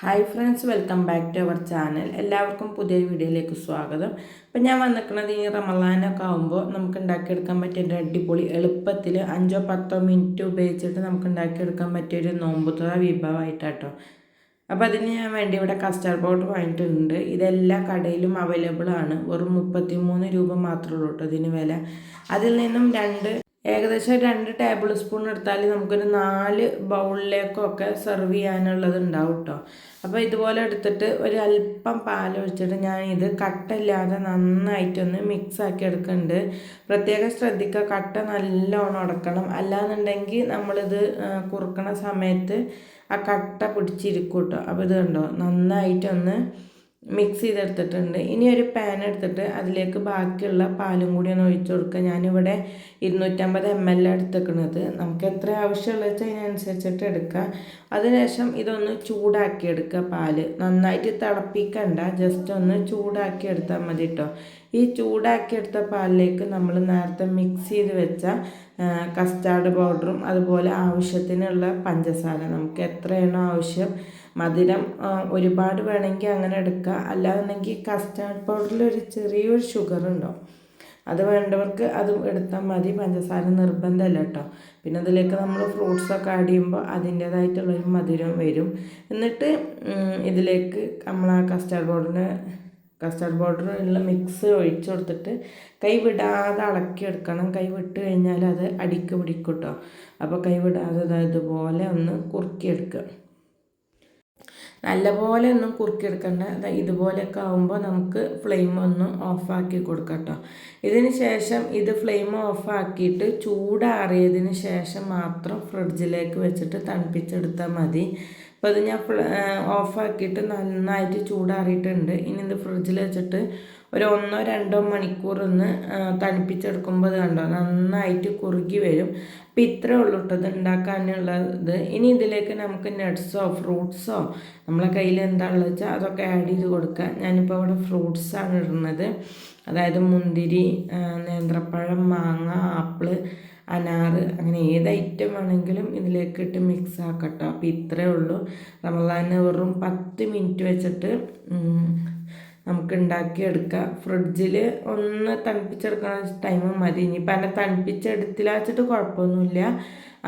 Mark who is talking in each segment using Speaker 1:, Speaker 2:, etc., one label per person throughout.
Speaker 1: Hi friends, welcome back to our channel. എല്ലാവർക്കും പുതിയൊരു വീഡിയോയിലേക്ക് സ്വാഗതം. അപ്പം ഞാൻ വന്നിരിക്കുന്നത് ഈ റമളാനൊക്കെ ആകുമ്പോൾ നമുക്ക് ഉണ്ടാക്കിയെടുക്കാൻ പറ്റിയ ഒരു അടിപൊളി എളുപ്പത്തിൽ 5-10 മിനിറ്റ് ഉപയോഗിച്ചിട്ട് നമുക്ക് ഉണ്ടാക്കിയെടുക്കാൻ പറ്റിയൊരു നോമ്പുതുറ വിഭവമായിട്ടാട്ടോ. അപ്പോൾ അതിന് ഞാൻ വേണ്ടി ഇവിടെ കസ്റ്റാർഡ് പൗഡർ വാങ്ങിയിട്ടുണ്ട്. ഇതെല്ലാ കടയിലും അവൈലബിൾ ആണ്. വെറും 33 രൂപ മാത്രമേ ഉള്ളൂ കേട്ടോ ഇതിന് വില. അതിൽ നിന്നും ഏകദേശം 2 ടേബിൾ സ്പൂൺ എടുത്താൽ നമുക്കൊരു 4 ബൗളിലേക്കൊക്കെ സെർവ് ചെയ്യാനുള്ളത് ഉണ്ടാവും കേട്ടോ. അപ്പോൾ ഇതുപോലെ എടുത്തിട്ട് ഒരു അല്പം പാലൊഴിച്ചിട്ട് ഞാൻ ഇത് കട്ടയില്ലാതെ നന്നായിട്ടൊന്ന് മിക്സ് ആക്കി എടുക്കുന്നുണ്ട്. പ്രത്യേകം ശ്രദ്ധിക്കുക, കട്ട നല്ലോണം ഉടക്കണം, അല്ലാന്നുണ്ടെങ്കിൽ നമ്മളിത് കുറുക്കണ സമയത്ത് ആ കട്ട പിടിച്ചിരിക്കും കേട്ടോ. അപ്പോൾ ഇത് കണ്ടോ, നന്നായിട്ടൊന്ന് മിക്സ് ചെയ്തെടുത്തിട്ടുണ്ട്. ഇനി ഒരു പാൻ എടുത്തിട്ട് അതിലേക്ക് ബാക്കിയുള്ള പാലും കൂടി ഒന്ന് ഒഴിച്ചു കൊടുക്കുക. ഞാനിവിടെ 250 ml എടുത്തേക്കുന്നത്. നമുക്ക് എത്ര ആവശ്യമുള്ള വെച്ചാൽ അതിനനുസരിച്ചിട്ട് എടുക്കുക. അതിനുശേഷം ഇതൊന്ന് ചൂടാക്കി എടുക്കുക. പാല് നന്നായിട്ട് തിളപ്പിക്കണ്ട, ജസ്റ്റ് ഒന്ന് ചൂടാക്കി എടുത്താൽ മതി കേട്ടോ. ഈ ചൂടാക്കിയെടുത്ത പാലിലേക്ക് നമ്മൾ നേരത്തെ മിക്സ് ചെയ്ത് വെച്ച കസ്റ്റാർഡ് പൗഡറും അതുപോലെ ആവശ്യത്തിനുള്ള പഞ്ചസാര, നമുക്ക് എത്രയാണോ ആവശ്യം മധുരം ഒരുപാട് വേണമെങ്കിൽ അങ്ങനെ എടുക്കുക, അല്ലാന്നുണ്ടെങ്കിൽ കസ്റ്റാർഡ് പൗഡറിൽ ഒരു ചെറിയൊരു ഷുഗർ ഉണ്ടാവും, അത് വേണ്ടവർക്ക് അതും എടുത്താൽ മതി. പഞ്ചസാര നിർബന്ധമല്ല കേട്ടോ. പിന്നെ അതിലേക്ക് നമ്മൾ ഫ്രൂട്ട്സൊക്കെ ആഡ് ചെയ്യുമ്പോൾ അതിൻ്റേതായിട്ടുള്ളൊരു മധുരം വരും. എന്നിട്ട് ഇതിലേക്ക് നമ്മൾ ആ കസ്റ്റാർഡ് പൗഡറുള്ള മിക്സ് ഒഴിച്ചു കൊടുത്തിട്ട് കൈ വിടാതെ ഇളക്കിയെടുക്കണം. കൈ വിട്ട് കഴിഞ്ഞാൽ അത് അടിക്ക് പിടിക്കും കേട്ടോ. അപ്പോൾ കൈ വിടാതെ ഇതുപോലെ ഒന്ന് കുറുക്കിയെടുക്കുക. നല്ലപോലെ ഒന്നും കുറുക്കിയെടുക്കണ്ട. ഇതുപോലെയൊക്കെ ആകുമ്പോൾ നമുക്ക് ഫ്ലെയിം ഒന്ന് ഓഫാക്കി കൊടുക്കാം കേട്ടോ. ഇതിന് ശേഷം ഇത് ഫ്ലെയിം ഓഫാക്കിയിട്ട് ചൂടാറിയതിന് ശേഷം മാത്രം ഫ്രിഡ്ജിലേക്ക് വെച്ചിട്ട് തണുപ്പിച്ചെടുത്താൽ മതി. അപ്പോൾ അത് ഞാൻ ഓഫാക്കിയിട്ട് നന്നായിട്ട് ചൂടാറിയിട്ടുണ്ട്. ഇനി ഇത് ഫ്രിഡ്ജിൽ വെച്ചിട്ട് ഒരു 1-2 മണിക്കൂർ ഒന്ന് തണുപ്പിച്ചെടുക്കുമ്പോൾ അത് കണ്ടോ നന്നായിട്ട് കുറുകി വരും. അപ്പോൾ ഇത്രേ ഉള്ളൂ കേട്ടോ ഇത് ഉണ്ടാക്കാനുള്ളത്. ഇനി ഇതിലേക്ക് നമുക്ക് നട്ട്സോ ഫ്രൂട്ട്സോ നമ്മളെ കയ്യിൽ എന്താണെന്ന് വെച്ചാൽ അതൊക്കെ ആഡ് ചെയ്ത് കൊടുക്കുക. ഞാനിപ്പോൾ ഇവിടെ ഫ്രൂട്ട്സാണ് ഇടുന്നത്. അതായത് മുന്തിരി, നേന്ത്രപ്പഴം, മാങ്ങ, ആപ്പിള്, അനാറ്, അങ്ങനെ ഏത് ഐറ്റം വേണമെങ്കിലും ഇതിലേക്ക് ഇട്ട് മിക്സ് ആക്കട്ടോ. അപ്പോൾ ഇത്രയേ ഉള്ളൂ. റമളാന് വെറും 10 മിനിറ്റ് വെച്ചിട്ട് നമുക്ക് ഉണ്ടാക്കിയെടുക്കാം. ഫ്രിഡ്ജിൽ ഒന്ന് തണുപ്പിച്ചെടുക്കുന്ന ടൈം മതി. ഇനിയിപ്പോൾ അതിനെ തണുപ്പിച്ചെടുത്തില്ലാച്ചിട്ട് കുഴപ്പമൊന്നുമില്ല,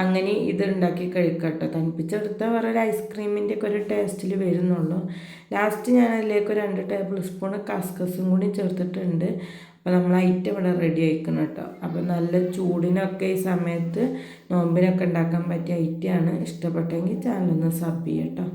Speaker 1: അങ്ങനെ ഇത് ഉണ്ടാക്കി കഴിക്കട്ടോ. തണുപ്പിച്ചെടുത്താൽ വേറെ ഒരു ഐസ്ക്രീമിൻ്റെ ഒക്കെ ഒരു ടേസ്റ്റിൽ വരുന്നുള്ളൂ. ലാസ്റ്റ് ഞാൻ അതിലേക്ക് 2 ടേബിൾ സ്പൂൺ കസ്കസും കൂടി ചേർത്തിട്ടുണ്ട്. അപ്പോൾ നമ്മൾ ഐറ്റം ഇവിടെ റെഡി ആയിക്കണം കേട്ടോ. അപ്പോൾ നല്ല ചൂടിനൊക്കെ ഈ സമയത്ത് നോമ്പിനൊക്കെ ഉണ്ടാക്കാൻ പറ്റിയ ഐറ്റമാണ്. ഇഷ്ടപ്പെട്ടെങ്കിൽ ചാനലൊന്ന് സബ് ചെയ്യട്ടോ.